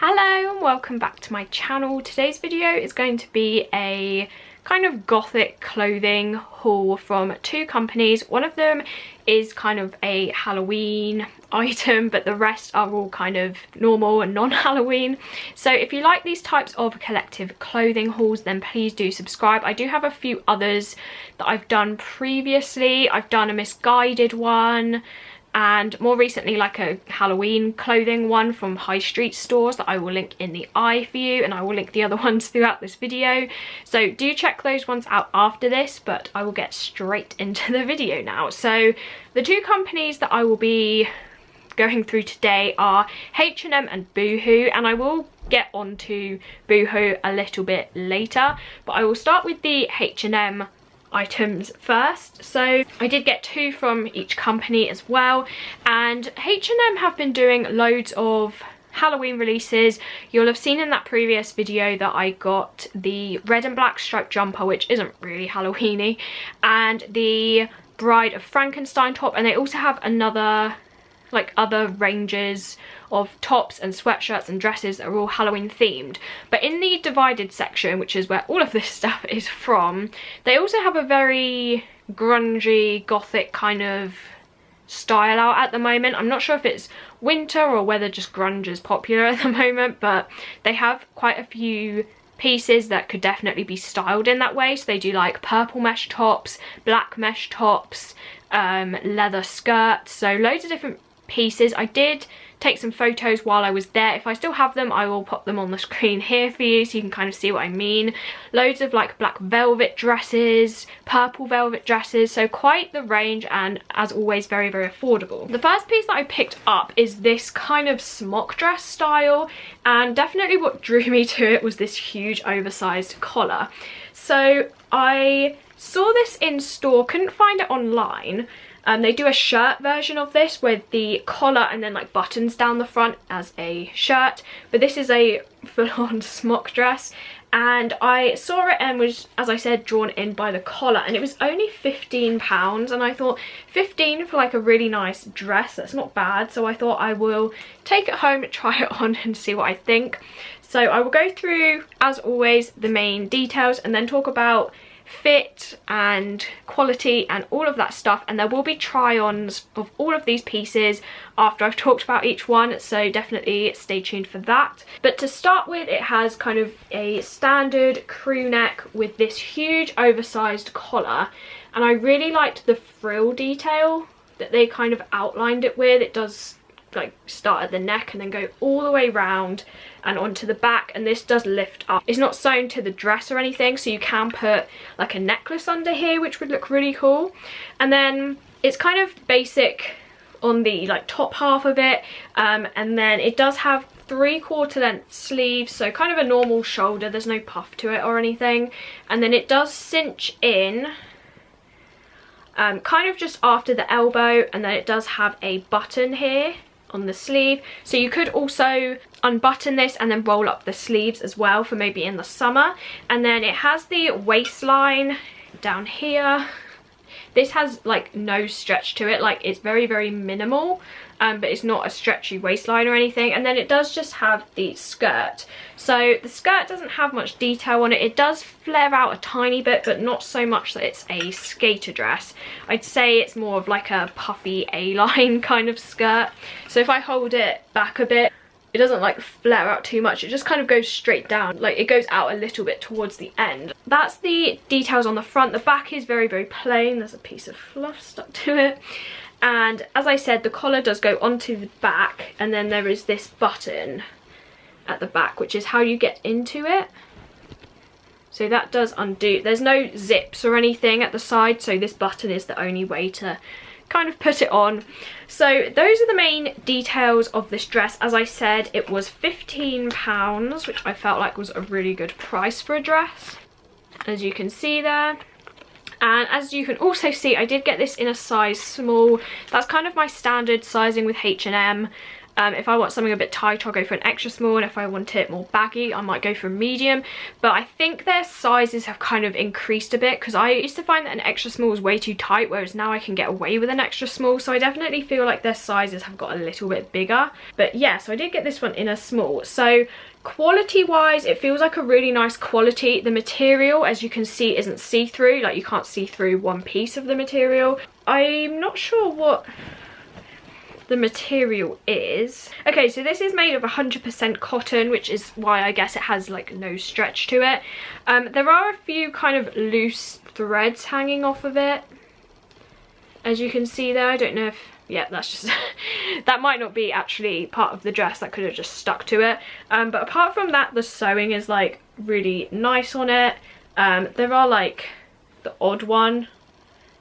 Hello and welcome back to my channel. Today's video is going to be a kind of gothic clothing haul from two companies. One of them is kind of a Halloween item, but the rest are all kind of normal and non-Halloween. So if you like these types of collective clothing hauls, then please do subscribe. I do have a few others that I've done previously. I've done a MISSGUIDED one, and more recently like a Halloween clothing one from high street stores that I will link in the eye for you, and I will link the other ones throughout this video. So do check those ones out after this, but I will get straight into the video now. So the two companies that I will be going through today are H&M and Boohoo, and I will get onto Boohoo a little bit later, but I will start with the H&M items first. So I did get two from each company as well, and H&M have been doing loads of Halloween releases. You'll have seen in that previous video that I got the red and black striped jumper, which isn't really Halloweeny, and the Bride of Frankenstein top, and they also have another like other ranges of tops and sweatshirts and dresses that are all Halloween themed. But in the divided section, which is where all of this stuff is from, they also have a very grungy gothic kind of style out at the moment. I'm not sure if it's winter or whether just grunge is popular at the moment, but they have quite a few pieces that could definitely be styled in that way. So they do like purple mesh tops, black mesh tops, leather skirts, so loads of different pieces. I did take some photos while I was there. If I still have them, I will pop them on the screen here for you so you can kind of see what I mean. Loads of like black velvet dresses, purple velvet dresses, so quite the range, and as always very affordable. The first piece that I picked up is this kind of smock dress style, and definitely what drew me to it was this huge oversized collar. So I saw this in store, couldn't find it online. They do a shirt version of this with the collar and then like buttons down the front as a shirt, but this is a full-on smock dress, and I saw it and was, as I said, drawn in by the collar, and it was only £15, and I thought 15 for like a really nice dress, that's not bad. So I thought I will take it home, try it on and see what I think. So I will go through, as always, the main details and then talk about fit and quality and all of that stuff, and there will be try-ons of all of these pieces after I've talked about each one, so definitely stay tuned for that. But to start with, it has kind of a standard crew neck with this huge oversized collar, and I really liked the frill detail that they kind of outlined it with. It does like start at the neck and then go all the way round and onto the back, and this does lift up. It's not sewn to the dress or anything, so you can put like a necklace under here, which would look really cool. And then it's kind of basic on the like top half of it, and then it does have 3/4 length sleeves, so kind of a normal shoulder, there's no puff to it or anything. And then it does cinch in kind of just after the elbow, and then it does have a button here on the sleeve, so you could also unbutton this and then roll up the sleeves as well for maybe in the summer. And then it has the waistline down here. This has like no stretch to it, like it's very minimal, but it's not a stretchy waistline or anything. And then it does just have the skirt, so the skirt doesn't have much detail on it. It does flare out a tiny bit, but not so much that it's a skater dress. I'd say it's more of like a puffy A-line kind of skirt. So if I hold it back a bit, it doesn't like flare out too much, it just kind of goes straight down, like it goes out a little bit towards the end. That's the details on the front. The back is very plain, there's a piece of fluff stuck to it, and as I said, the collar does go onto the back, and then there is this button at the back, which is how you get into it. So that does undo, there's no zips or anything at the side, so this button is the only way to kind of put it on. So those are the main details of this dress. As I said, it was £15, which I felt like was a really good price for a dress, as you can see there. And as you can also see, I did get this in a size small. That's kind of my standard sizing with H&M. If I want something a bit tight, I'll go for an extra small, and if I want it more baggy, I might go for a medium. But I think their sizes have kind of increased a bit, because I used to find that an extra small was way too tight, whereas now I can get away with an extra small. So I definitely feel like their sizes have got a little bit bigger. But yeah, so I did get this one in a small. So quality wise, it feels like a really nice quality. The material, as you can see, isn't see-through. Like, you can't see through one piece of the material. I'm not sure what the material is. Okay, so this is made of 100% cotton, which is why I guess it has like no stretch to it. There are a few kind of loose threads hanging off of it, as you can see there. I don't know if, yeah, that's just that might not be actually part of the dress, that could have just stuck to it. But apart from that, the sewing is like really nice on it. There are like the odd one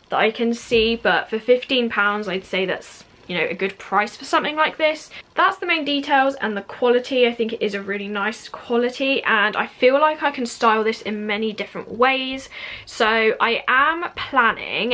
that I can see, but for £15 I'd say that's, you know, a good price for something like this. That's the main details, and the quality, I think it is a really nice quality, and I feel like I can style this in many different ways. So I am planning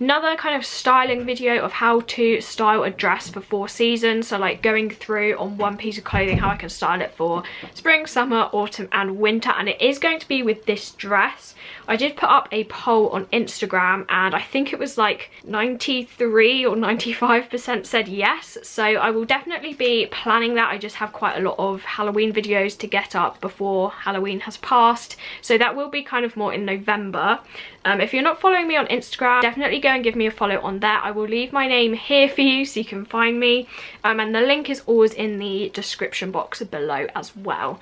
another kind of styling video of how to style a dress for 4 seasons. So like going through on one piece of clothing how I can style it for spring, summer, autumn and winter, and it is going to be with this dress. I did put up a poll on Instagram, and I think it was like 93 or 95% said yes, so I will definitely be planning that. I just have quite a lot of Halloween videos to get up before Halloween has passed, so that will be kind of more in November. If you're not following me on Instagram, definitely go and give me a follow on there. I will leave my name here for you so you can find me, and the link is always in the description box below as well.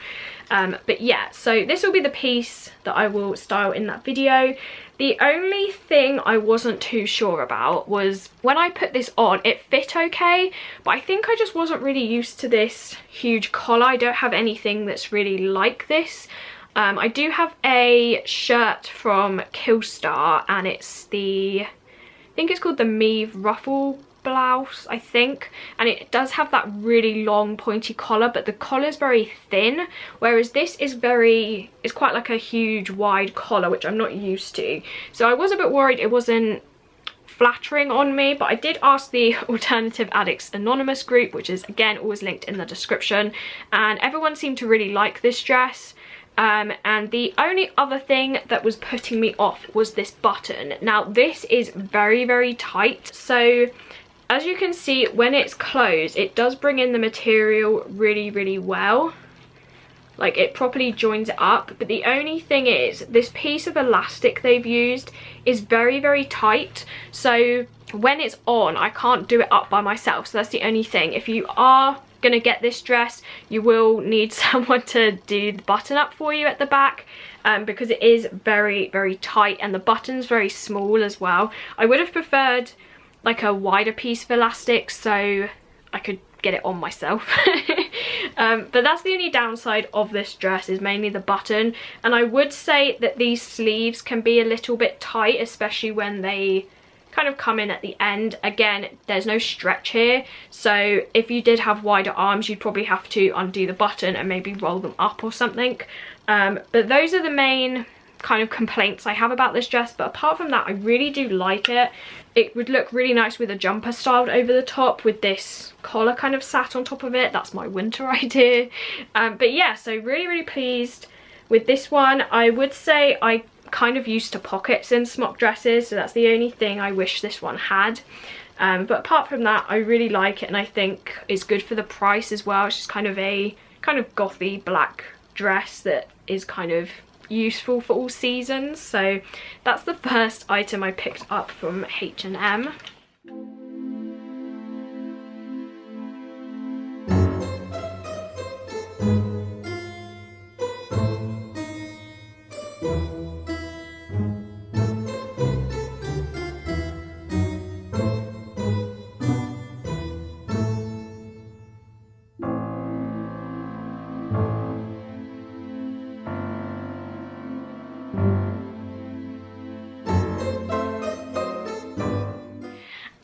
But yeah, so this will be the piece that I will style in that video. The only thing I wasn't too sure about was when I put this on, it fit okay, but I think I just wasn't really used to this huge collar. I don't have anything that's really like this. I do have a shirt from KILLSTAR, and it's the, I think it's called the Meve Ruffle blouse, I think, and it does have that really long pointy collar, but the collar is very thin, whereas this is it's quite like a huge wide collar, which I'm not used to. So I was a bit worried it wasn't flattering on me, but I did ask the Alternative Addicts Anonymous group, which is again always linked in the description, and everyone seemed to really like this dress. And the only other thing that was putting me off was this button. Now this is very, very tight, so as you can see when it's closed, it does bring in the material really, really well. Like, it properly joins it up, but the only thing is this piece of elastic they've used is very, very tight, so when it's on I can't do it up by myself. So that's the only thing. If you are gonna get this dress, you will need someone to do the button up for you at the back, because it is very, very tight, and the button's very small as well. I would have preferred like a wider piece of elastic so I could get it on myself. But that's the only downside of this dress, is mainly the button. And I would say that these sleeves can be a little bit tight, especially when they kind of come in at the end. Again, there's no stretch here, so if you did have wider arms you'd probably have to undo the button and maybe roll them up or something. But those are the main kind of complaints I have about this dress, but apart from that I really do like it. It would look really nice with a jumper styled over the top with this collar kind of sat on top of it. That's my winter idea. But yeah, so really, really pleased with this one. I would say I kind of used to pockets in smock dresses, so that's the only thing I wish this one had. But apart from that, I really like it, and I think it's good for the price as well. It's just kind of a gothy black dress that is kind of useful for all seasons. So that's the first item I picked up from H&M.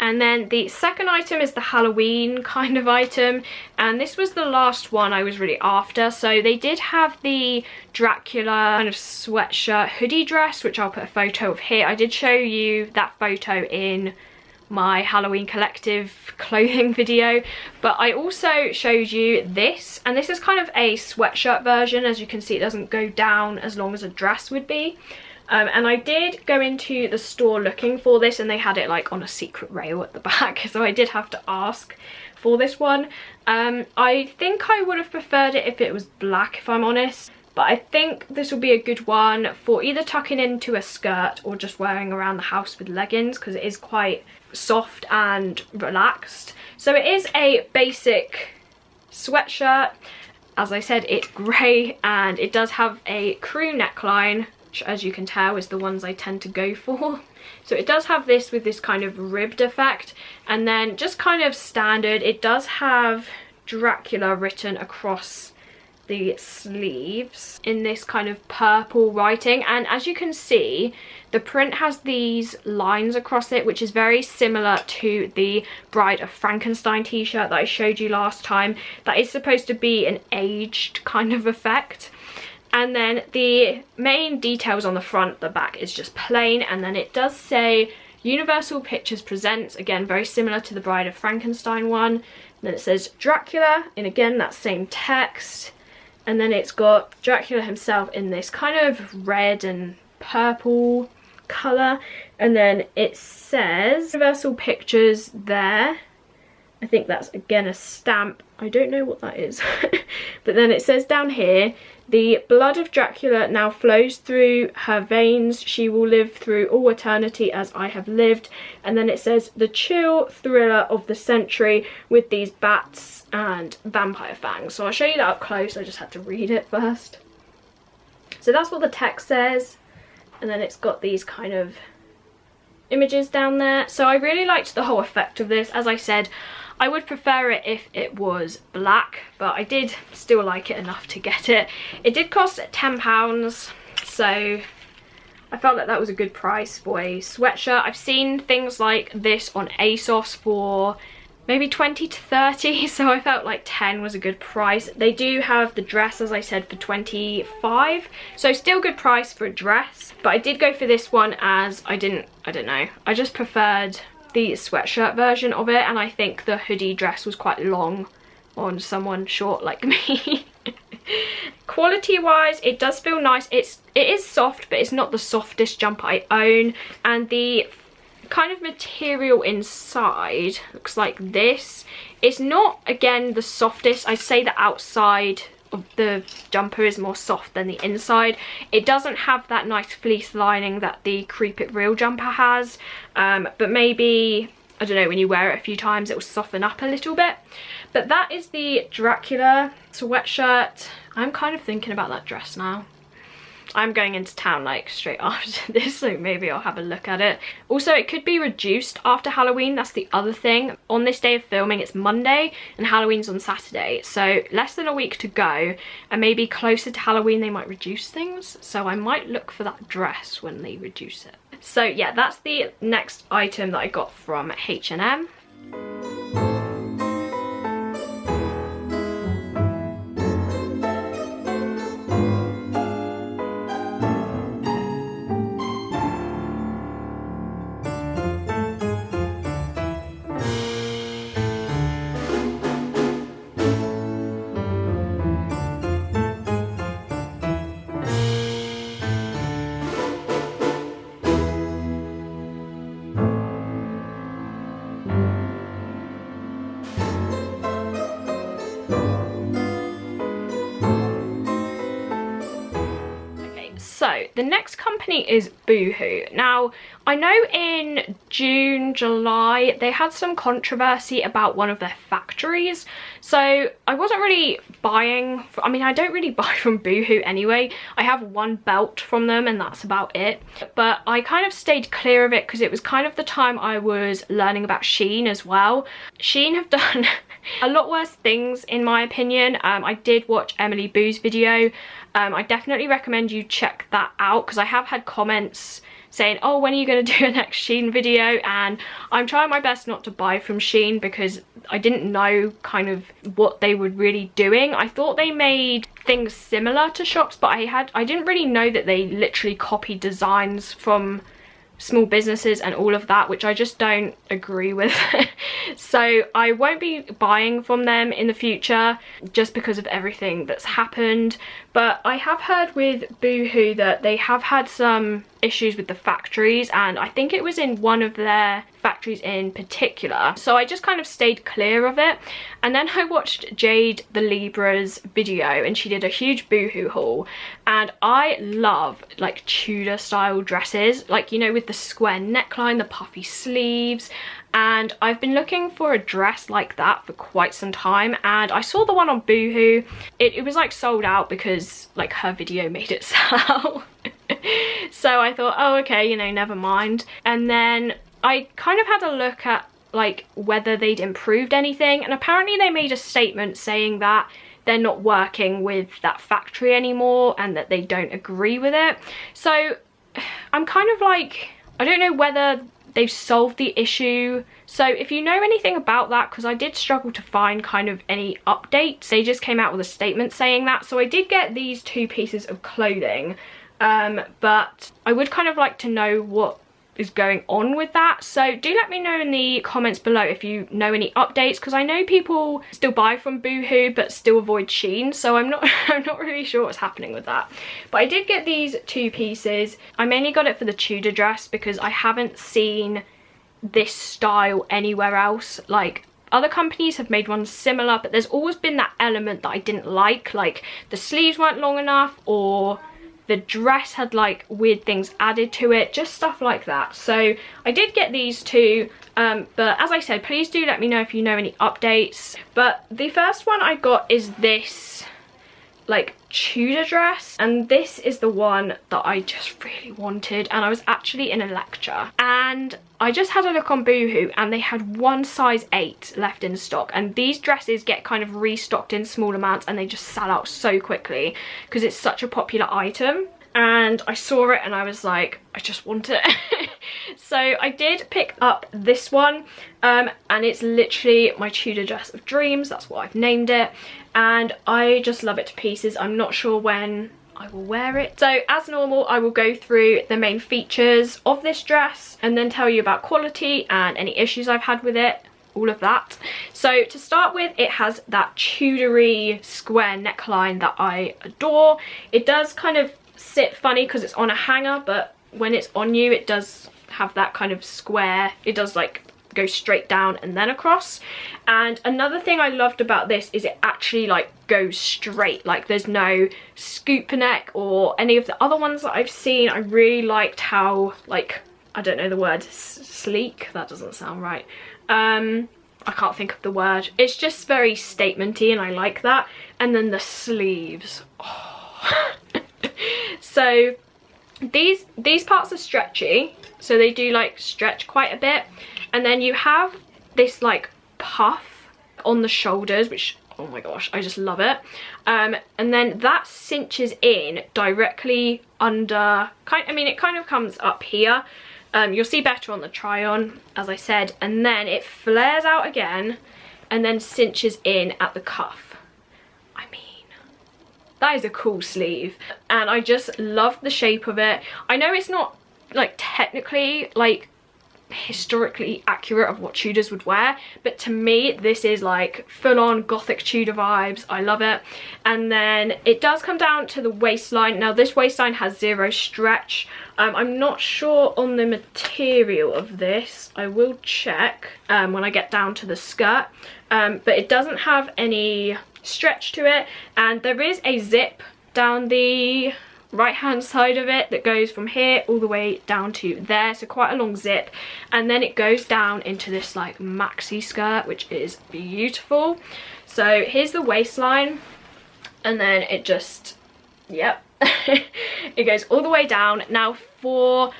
And then the second item is the Halloween kind of item, and this was the last one I was really after. So they did have the Dracula kind of sweatshirt hoodie dress, which I'll put a photo of here. I did show you that photo in my Halloween collective clothing video, but I also showed you this, and this is kind of a sweatshirt version. As you can see, it doesn't go down as long as a dress would be. And I did go into the store looking for this, and they had it like on a secret rail at the back, so I did have to ask for this one. I think I would have preferred it if it was black, if I'm honest, but I think this will be a good one for either tucking into a skirt or just wearing around the house with leggings, because it is quite soft and relaxed. So it is a basic sweatshirt. As I said, it's grey, and it does have a crew neckline, which, as you can tell, is the ones I tend to go for. So it does have this with this kind of ribbed effect, and then just kind of standard, it does have Dracula written across the sleeves in this kind of purple writing, and as you can see, the print has these lines across it, which is very similar to the Bride of Frankenstein t-shirt that I showed you last time. That is supposed to be an aged kind of effect. And then the main details on the front, the back is just plain, and then it does say Universal Pictures Presents, again very similar to the Bride of Frankenstein one. And then it says Dracula in, again, that same text, and then it's got Dracula himself in this kind of red and purple colour, and then it says Universal Pictures there. I think that's again a stamp, I don't know what that is. But then it says down here, the blood of Dracula now flows through her veins, she will live through all eternity as I have lived. And then it says the chill thriller of the century with these bats and vampire fangs. So I'll show you that up close, I just had to read it first. So that's what the text says, and then it's got these kind of images down there. So I really liked the whole effect of this. As I said, I would prefer it if it was black, but I did still like it enough to get it. It did cost £10, so I felt like that was a good price for a sweatshirt. I've seen things like this on ASOS for maybe 20 to 30, so I felt like 10 was a good price. They do have the dress, as I said, for 25, so still good price for a dress. But I did go for this one as I don't know, I just preferred the sweatshirt version of it, and I think the hoodie dress was quite long on someone short like me. Quality wise, it does feel nice. It is soft, but it's not the softest jumper I own, and the kind of material inside looks like this. It's not, again, the softest. I'd say the outside of the jumper is more soft than the inside. It doesn't have that nice fleece lining that the Creep It Real jumper has, but maybe, I don't know, when you wear it a few times it will soften up a little bit. But that is the Dracula sweatshirt. I'm kind of thinking about that dress now. I'm going into town like straight after this, so maybe I'll have a look at it. Also, it could be reduced after Halloween, that's the other thing. On this day of filming, it's Monday and Halloween's on Saturday, so less than a week to go, and maybe closer to Halloween they might reduce things, so I might look for that dress when they reduce it. So yeah, that's the next item that I got from H&M. So the next company is Boohoo. Now, I know in June, July, they had some controversy about one of their factories. So I wasn't really buying, I mean, I don't really buy from Boohoo anyway. I have one belt from them and that's about it. But I kind of stayed clear of it because it was kind of the time I was learning about Shein as well. Shein have done a lot worse things in my opinion. I did watch Emily Boo's video. I definitely recommend you check that out because I have had comments saying, oh, when are you going to do a next Shein video? And I'm trying my best not to buy from Shein because I didn't know kind of what they were really doing. I thought they made things similar to shops, but I didn't really know that they literally copied designs from small businesses and all of that, which I just don't agree with. So I won't be buying from them in the future just because of everything that's happened. But I have heard with Boohoo that they have had some issues with the factories, and I think it was in one of their factories in particular, so I just kind of stayed clear of it. And then I watched Jade the Libra's video, and she did a huge Boohoo haul, and I love like Tudor style dresses, like, you know, with the square neckline, the puffy sleeves. And I've been looking for a dress like that for quite some time, and I saw the one on Boohoo. It was like sold out because like her video made it sell. So I thought, oh okay, you know, never mind. And then I kind of had a look at like whether they'd improved anything, and apparently they made a statement saying that they're not working with that factory anymore and that they don't agree with it. So I'm kind of like, I don't know whether they've solved the issue. So if you know anything about that, because I did struggle to find kind of any updates, they just came out with a statement saying that. So I did get these two pieces of clothing, but I would kind of like to know what is going on with that. So do let me know in the comments below if you know any updates, because I know people still buy from Boohoo but still avoid Shein, so I'm not really sure what's happening with that. But I did get these two pieces. I mainly got it for the Tudor dress because I haven't seen this style anywhere else. Like, other companies have made ones similar, but there's always been that element that I didn't like the sleeves weren't long enough, or the dress had like weird things added to it, just stuff like that. So I did get these two, but as I said, please do let me know if you know any updates. But the first one I got is this like Tudor dress, and this is the one that I just really wanted. And I was actually in a lecture, and I just had a look on Boohoo, and they had one size 8 left in stock, and these dresses get kind of restocked in small amounts and they just sell out so quickly because it's such a popular item. And I saw it and I was like, I just want it. So I did pick up this one, and it's literally my Tudor dress of dreams. That's what I've named it, and I just love it to pieces. I'm not sure when I will wear it. So as normal, I will go through the main features of this dress and then tell you about quality and any issues I've had with it, all of that. So to start with, it has that Tudory square neckline that I adore. It does kind of sit funny because it's on a hanger, but when it's on you, it does have that kind of square. It does like go straight down and then across. And another thing I loved about this is it actually like goes straight, like there's no scoop neck or any of the other ones that I've seen. I really liked how, like, I don't know the word, sleek, that doesn't sound right. I can't think of the word. It's just very statementy and I like that. And then the sleeves, oh. So these parts are stretchy, so they do like stretch quite a bit. And then you have this like puff on the shoulders, which, oh my gosh, I just love it. And then that cinches in directly under, I mean, it kind of comes up here. You'll see better on the try on, as I said, and then it flares out again and then cinches in at the cuff. I mean, that is a cool sleeve, and I just love the shape of it. I know it's not like technically like historically accurate of what Tudors would wear, but to me this is like full-on Gothic Tudor vibes. I love it. And then it does come down to the waistline. Now this waistline has zero stretch. I'm not sure on the material of this. I will check when I get down to the skirt, but it doesn't have any stretch to it. And there is a zip down the right hand side of it that goes from here all the way down to there, so quite a long zip. And then it goes down into this like maxi skirt, which is beautiful. So here's the waistline, and then it just, yep, it goes all the way down. Now for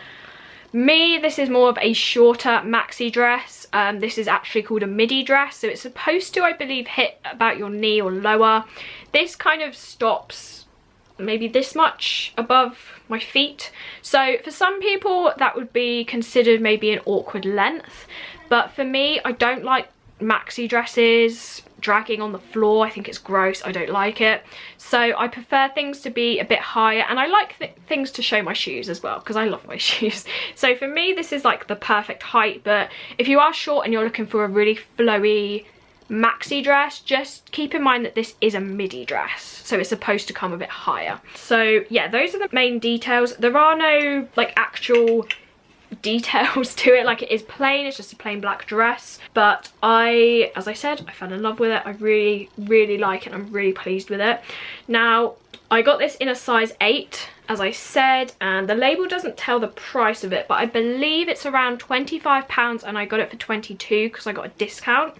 me, this is more of a shorter maxi dress. This is actually called a midi dress, so it's supposed to, I believe, hit about your knee or lower. This kind of stops maybe this much above my feet, so for some people that would be considered maybe an awkward length, but for me, I don't like maxi dresses dragging on the floor. I think it's gross, I don't like it. So I prefer things to be a bit higher, and I like things to show my shoes as well, because I love my shoes. So for me this is like the perfect height, but if you are short and you're looking for a really flowy maxi dress, just keep in mind that this is a midi dress, so it's supposed to come a bit higher. So yeah, those are the main details. There are no like actual details to it, like it is plain, it's just a plain black dress, but as I said, I fell in love with it. I really like it. I'm really pleased with it. Now I got this in a size 8, as I said, and the label doesn't tell the price of it, but I believe it's around £25, and I got it for 22 because I got a discount.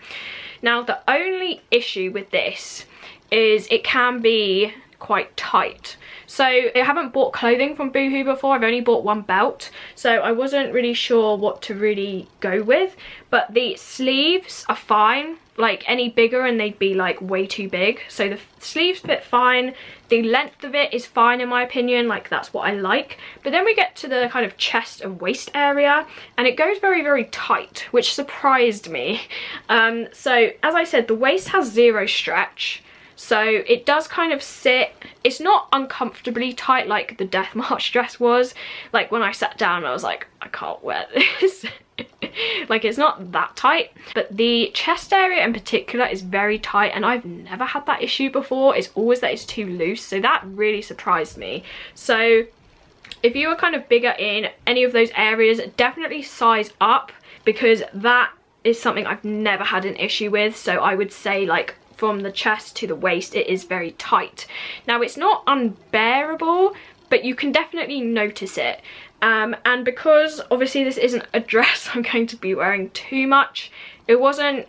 Now the only issue with this is it can be quite tight. So I haven't bought clothing from Boohoo before, I've only bought one belt, so I wasn't really sure what to really go with, but the sleeves are fine. Like any bigger and they'd be like way too big, so the sleeves fit fine, the length of it is fine in my opinion, like that's what I like. But then we get to the kind of chest and waist area and it goes very tight, which surprised me. So as I said, the waist has 0 stretch, so it does kind of sit, it's not uncomfortably tight like the Death March dress was. Like when I sat down I was like, I can't wear this. Like it's not that tight, but the chest area in particular is very tight, and I've never had that issue before. It's always that it's too loose, so that really surprised me. So if you are kind of bigger in any of those areas, definitely size up, because that is something I've never had an issue with. So I would say like from the chest to the waist it is very tight. Now it's not unbearable, but you can definitely notice it. And because obviously this isn't a dress I'm going to be wearing too much, it wasn't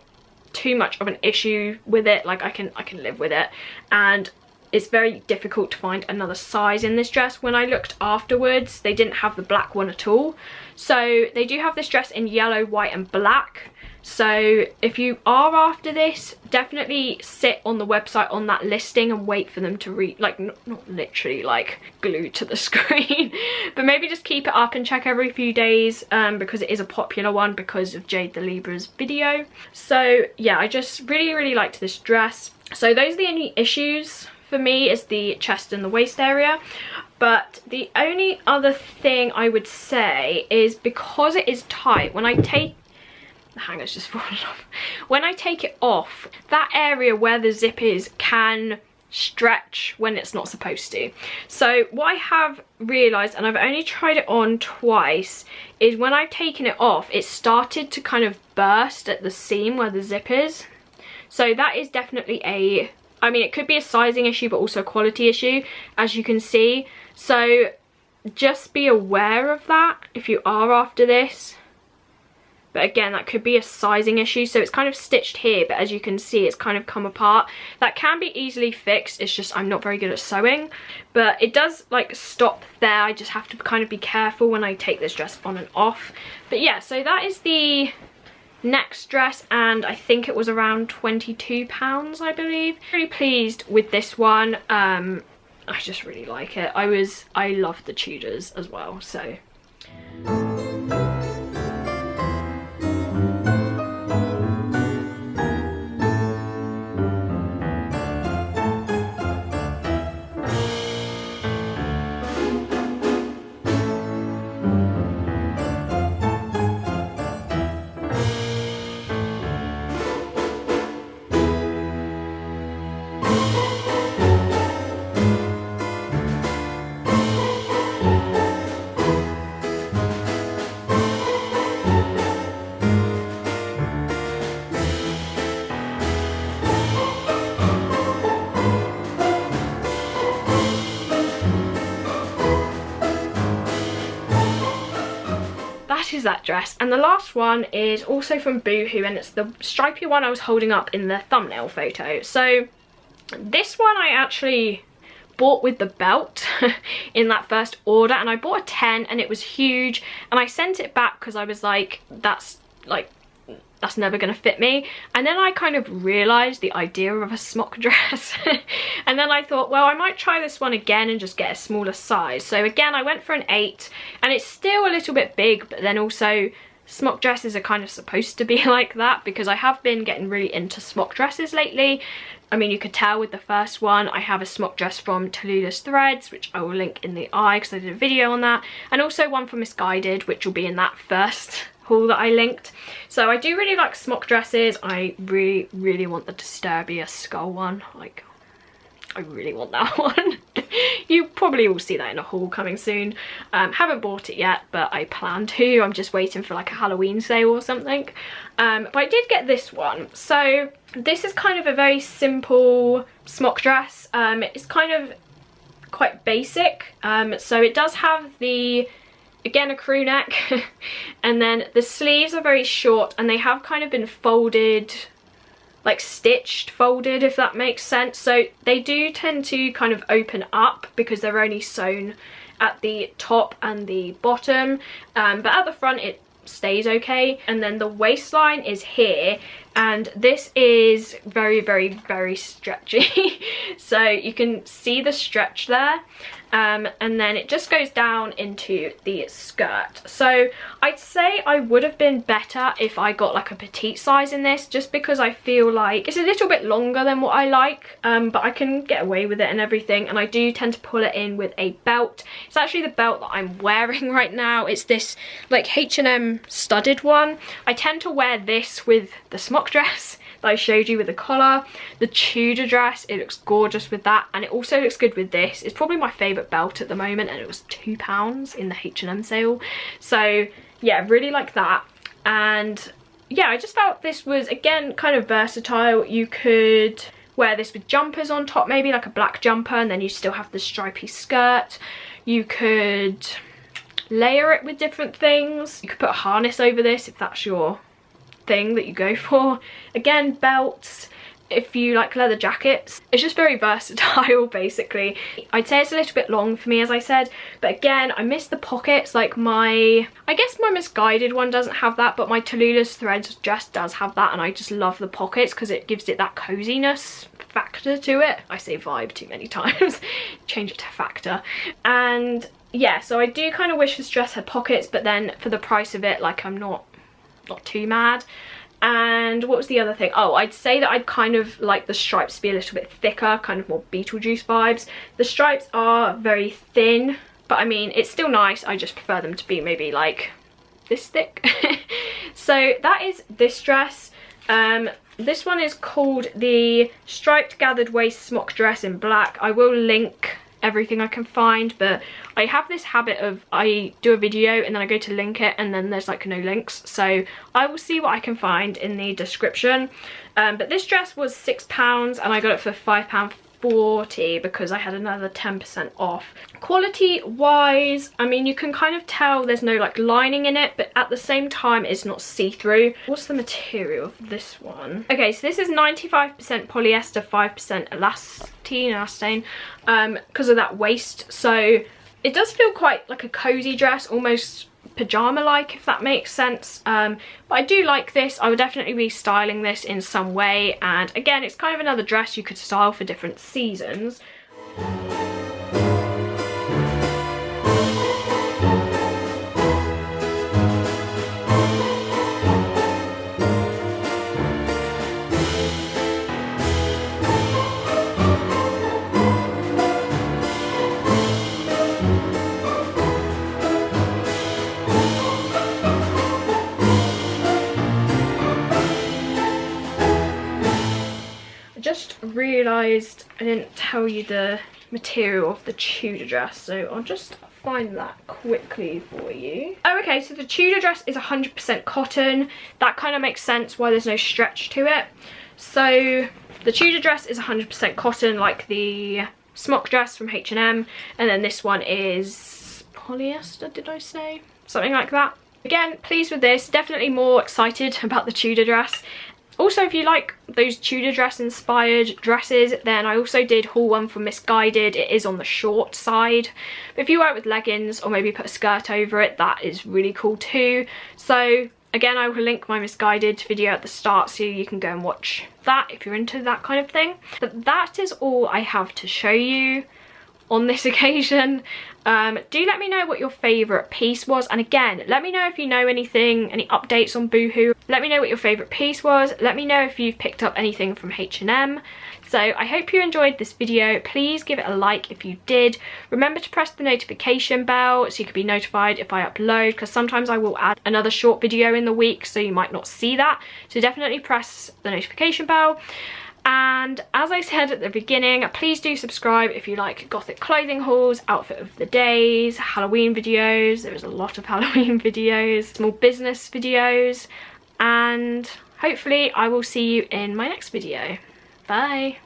too much of an issue with it. Like I can live with it, and it's very difficult to find another size in this dress. When I looked afterwards, they didn't have the black one at all. So they do have this dress in yellow, white and black. So if you are after this, definitely sit on the website on that listing and wait for them to not literally like glued to the screen, but maybe just keep it up and check every few days, because it is a popular one because of Jade the Libra's video. So yeah, I just really liked this dress. So those are the only issues for me, is the chest and the waist area. But the only other thing I would say is, because it is tight, when I take the hanger's just fallen off. When I take it off, that area where the zip is can stretch when it's not supposed to. So what I have realised, and I've only tried it on twice, is when I've taken it off, it started to kind of burst at the seam where the zip is. So that is definitely I mean, it could be a sizing issue, but also a quality issue, as you can see. So just be aware of that if you are after this. But again, that could be a sizing issue. So it's kind of stitched here, but as you can see, it's kind of come apart. That can be easily fixed. It's just I'm not very good at sewing. But it does like stop there. I just have to kind of be careful when I take this dress on and off. But yeah, so that is the next dress, and I think it was around £22, I believe. Really pleased with this one. I just really like it. I love the Tudors as well, so is that dress. And the last one is also from Boohoo, and it's the stripy one I was holding up in the thumbnail photo. So this one I actually bought with the belt in that first order, and I bought a 10 and it was huge, and I sent it back because I was like, that's never gonna fit me. And then I kind of realized the idea of a smock dress and then I thought, well, I might try this one again and just get a smaller size. So again, I went for an 8, and it's still a little bit big, but then also smock dresses are kind of supposed to be like that, because I have been getting really into smock dresses lately. I mean, you could tell with the first one. I have a smock dress from TALLULAHS threads, which I will link in the eye because I did a video on that, and also one from MISSGUIDED, which will be in that first haul that I linked. So I do really like smock dresses. I really want the Disturbia skull one. Like, I really want that one. You probably will see that in a haul coming soon. Haven't bought it yet, but I plan to. I'm just waiting for like a Halloween sale or something. But I did get this one. So this is kind of a very simple smock dress. It's kind of quite basic. So it does have the, again, a crew neck. And then the sleeves are very short, and they have kind of been folded, like stitched, folded, if that makes sense. So they do tend to kind of open up because they're only sewn at the top and the bottom, but at the front it stays okay. And then the waistline is here, and this is very stretchy. So you can see the stretch there. And then it just goes down into the skirt. So I'd say I would have been better if I got like a petite size in this, just because I feel like it's a little bit longer than what I like, but I can get away with it and everything. And I do tend to pull it in with a belt. It's actually the belt that I'm wearing right now. It's this like H&M studded one. I tend to wear this with the smock dress that I showed you with the collar. The Tudor dress, it looks gorgeous with that, and it also looks good with this. It's probably my favourite belt at the moment, and it was £2 in the H&M sale. So yeah, really like that. And yeah, I just felt this was, again, kind of versatile. You could wear this with jumpers on top, maybe like a black jumper, and then you still have the stripy skirt. You could layer it with different things. You could put a harness over this if that's your thing that you go for. Again, belts, if you like leather jackets. It's just very versatile, basically. I'd say it's a little bit long for me, as I said, but again, I miss the pockets. Like I guess my MISSGUIDED one doesn't have that, but my TALLULAHS threads just does have that, and I just love the pockets because it gives it that coziness factor to it. I say vibe too many times. Change it to factor. And yeah, so I do kind of wish this dress had pockets, but then for the price of it, like, I'm not too mad. And what was the other thing? Oh, I'd say that I'd kind of like the stripes to be a little bit thicker, kind of more Beetlejuice vibes. The stripes are very thin, but I mean, it's still nice. I just prefer them to be maybe like this thick. So that is this dress. This one is called the Striped Gathered Waist Smock Dress in black. I will link everything I can find, but I have this habit of, I do a video and then I go to link it and then there's like no links, so I will see what I can find in the description. But this dress was £6 and I got it for £5.40 because I had another 10% off. Quality wise, I mean, you can kind of tell there's no like lining in it, but at the same time it's not see-through. What's the material of this one? Okay, so this is 95% polyester, 5% elastane, because of that waist. So it does feel quite like a cozy dress, almost pajama like, if that makes sense. But I do like this. I would definitely be styling this in some way, and again, it's kind of another dress you could style for different seasons. Just realised I didn't tell you the material of the Tudor dress, so I'll just find that quickly for you. Oh, okay, so the Tudor dress is 100% cotton. That kind of makes sense why there's no stretch to it. So the Tudor dress is 100% cotton, like the smock dress from H&M, and then this one is polyester, did I say? Something like that. Again, pleased with this. Definitely more excited about the Tudor dress. Also, if you like those Tudor dress inspired dresses, then I also did haul one from MISSGUIDED. It is on the short side. But if you wear it with leggings or maybe put a skirt over it, that is really cool too. So again, I will link my MISSGUIDED video at the start so you can go and watch that if you're into that kind of thing. But that is all I have to show you. on this occasion. Do let me know what your favourite piece was, and again, let me know if you know anything, any updates on Boohoo. Let me know what your favourite piece was. Let me know if you've picked up anything from H&M. So I hope you enjoyed this video. Please give it a like if you did. Remember to press the notification bell so you can be notified if I upload, because sometimes I will add another short video in the week, so you might not see that. So definitely press the notification bell. And as I said at the beginning, please do subscribe if you like Gothic clothing hauls, outfit of the days, Halloween videos. There is a lot of Halloween videos, small business videos, and hopefully I will see you in my next video. Bye.